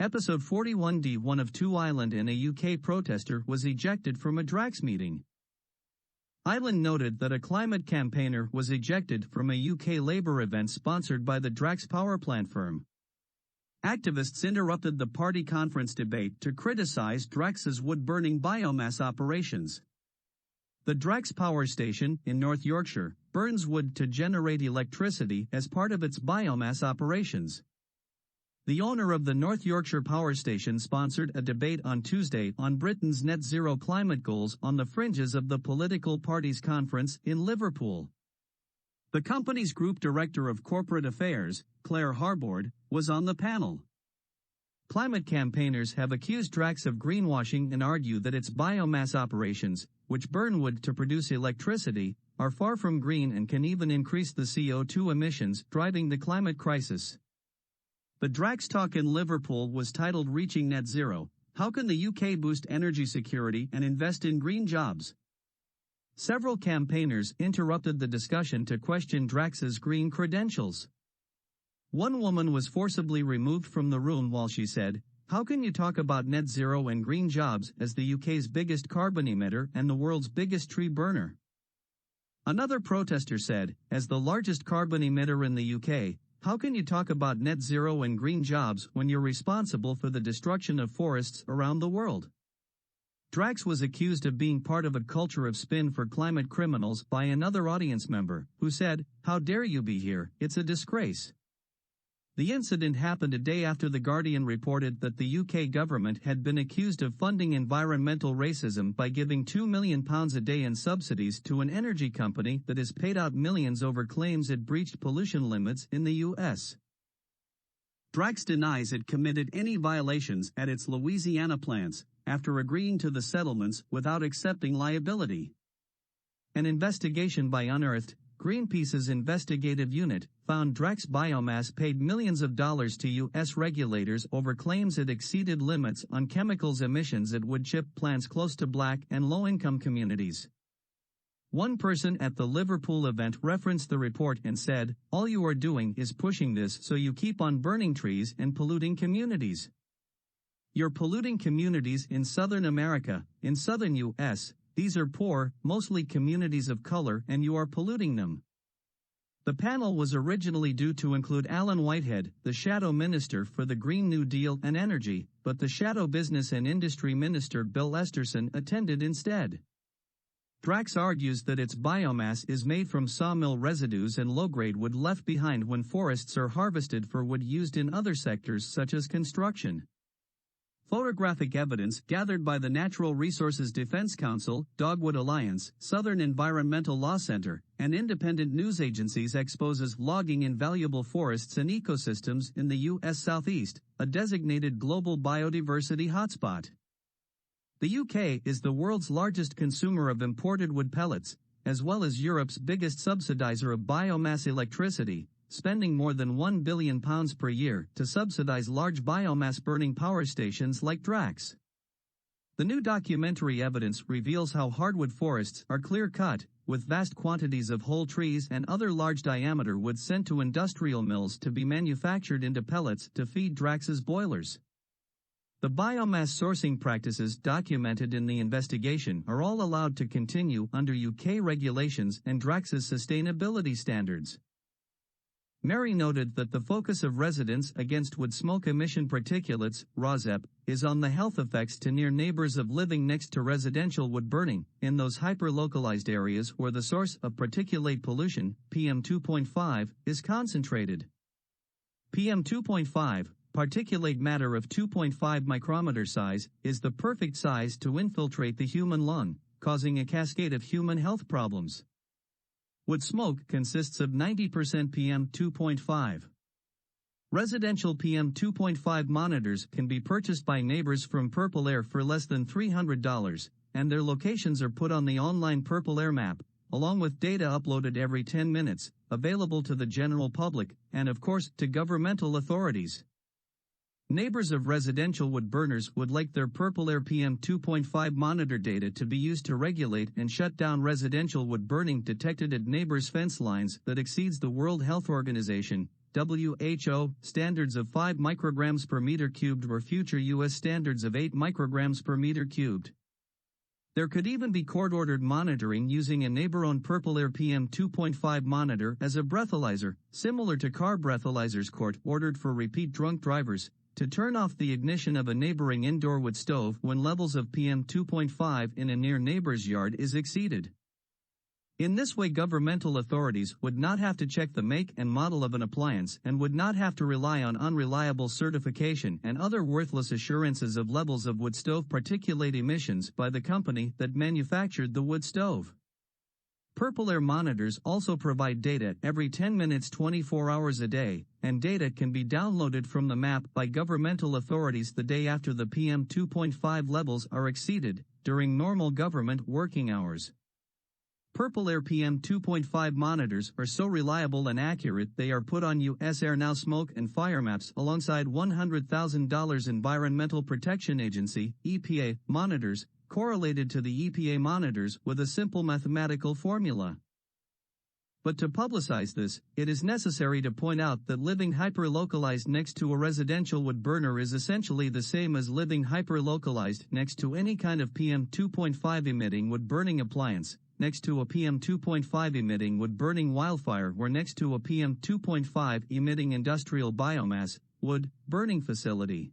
Episode 41D. One of two Island and a UK protester was ejected from a Drax meeting. Island noted that a climate campaigner was ejected from a UK Labour event sponsored by the Drax power plant firm. Activists interrupted the party conference debate to criticise Drax's wood-burning biomass operations. The Drax power station, in North Yorkshire, burns wood to generate electricity as part of its biomass operations. The owner of the North Yorkshire power station sponsored a debate on Tuesday on Britain's net zero climate goals on the fringes of the political party's conference in Liverpool. The company's group director of corporate affairs, Claire Harbord, was on the panel. Climate campaigners have accused Drax of greenwashing and argue that its biomass operations, which burn wood to produce electricity, are far from green and can even increase the CO2 emissions driving the climate crisis. The Drax talk in Liverpool was titled Reaching Net Zero: How Can the UK Boost Energy Security and Invest in Green Jobs? Several campaigners interrupted the discussion to question Drax's green credentials. One woman was forcibly removed from the room while she said, "How can you talk about net zero and green jobs as the UK's biggest carbon emitter and the world's biggest tree burner?" Another protester said, "As the largest carbon emitter in the UK, how can you talk about net zero and green jobs when you're responsible for the destruction of forests around the world?" Drax was accused of being part of a culture of spin for climate criminals by another audience member, who said, "How dare you be here, it's a disgrace." The incident happened a day after The Guardian reported that the UK government had been accused of funding environmental racism by giving £2 million a day in subsidies to an energy company that has paid out millions over claims it breached pollution limits in the US. Drax denies it committed any violations at its Louisiana plants, after agreeing to the settlements without accepting liability. An investigation by Unearthed, Greenpeace's investigative unit, found Drax Biomass paid millions of dollars to U.S. regulators over claims it exceeded limits on chemicals emissions at wood chip plants close to black and low-income communities. One person at the Liverpool event referenced the report and said, "All you are doing is pushing this so you keep on burning trees and polluting communities. You're polluting communities in Southern America, in Southern U.S., these are poor, mostly communities of color, and you are polluting them." The panel was originally due to include Alan Whitehead, the Shadow Minister for the Green New Deal and Energy, but the Shadow Business and Industry Minister Bill Esterson attended instead. Drax argues that its biomass is made from sawmill residues and low-grade wood left behind when forests are harvested for wood used in other sectors such as construction. Photographic evidence gathered by the Natural Resources Defense Council, Dogwood Alliance, Southern Environmental Law Center, and independent news agencies exposes logging in valuable forests and ecosystems in the U.S. Southeast, a designated global biodiversity hotspot. The UK is the world's largest consumer of imported wood pellets, as well as Europe's biggest subsidizer of biomass electricity, spending more than £1 billion per year to subsidize large biomass-burning power stations like Drax. The new documentary evidence reveals how hardwood forests are clear-cut, with vast quantities of whole trees and other large-diameter wood sent to industrial mills to be manufactured into pellets to feed Drax's boilers. The biomass sourcing practices documented in the investigation are all allowed to continue under UK regulations and Drax's sustainability standards. Mary noted that the focus of Residents Against Wood Smoke Emission Particulates, ROSEP, is on the health effects to near neighbors of living next to residential wood burning, in those hyper-localized areas where the source of particulate pollution, PM2.5, is concentrated. PM2.5, particulate matter of 2.5 micrometer size, is the perfect size to infiltrate the human lung, causing a cascade of human health problems. Wood smoke consists of 90% PM2.5. Residential PM2.5 monitors can be purchased by neighbors from Purple Air for less than $300, and their locations are put on the online Purple Air map, along with data uploaded every 10 minutes, available to the general public, and of course, to governmental authorities. Neighbors of residential wood burners would like their Purple Air PM2.5 monitor data to be used to regulate and shut down residential wood burning detected at neighbors' fence lines that exceeds the World Health Organization, WHO standards of 5 micrograms per meter cubed or future U.S. standards of 8 micrograms per meter cubed. There could even be court-ordered monitoring using a neighbor-owned Purple Air PM2.5 monitor as a breathalyzer, similar to car breathalyzers court-ordered for repeat drunk drivers, to turn off the ignition of a neighboring indoor wood stove when levels of PM2.5 in a near neighbor's yard is exceeded. In this way, governmental authorities would not have to check the make and model of an appliance and would not have to rely on unreliable certification and other worthless assurances of levels of wood stove particulate emissions by the company that manufactured the wood stove. Purple Air monitors also provide data every 10 minutes 24 hours a day, and data can be downloaded from the map by governmental authorities the day after the PM2.5 levels are exceeded, during normal government working hours. Purple Air PM2.5 monitors are so reliable and accurate they are put on U.S. Air Now smoke and fire maps alongside $100,000 Environmental Protection Agency (EPA) monitors, correlated to the EPA monitors with a simple mathematical formula. But to publicize this, it is necessary to point out that living hyperlocalized next to a residential wood burner is essentially the same as living hyperlocalized next to any kind of PM2.5 emitting wood burning appliance, next to a PM2.5 emitting wood burning wildfire, or next to a PM2.5 emitting industrial biomass wood burning facility.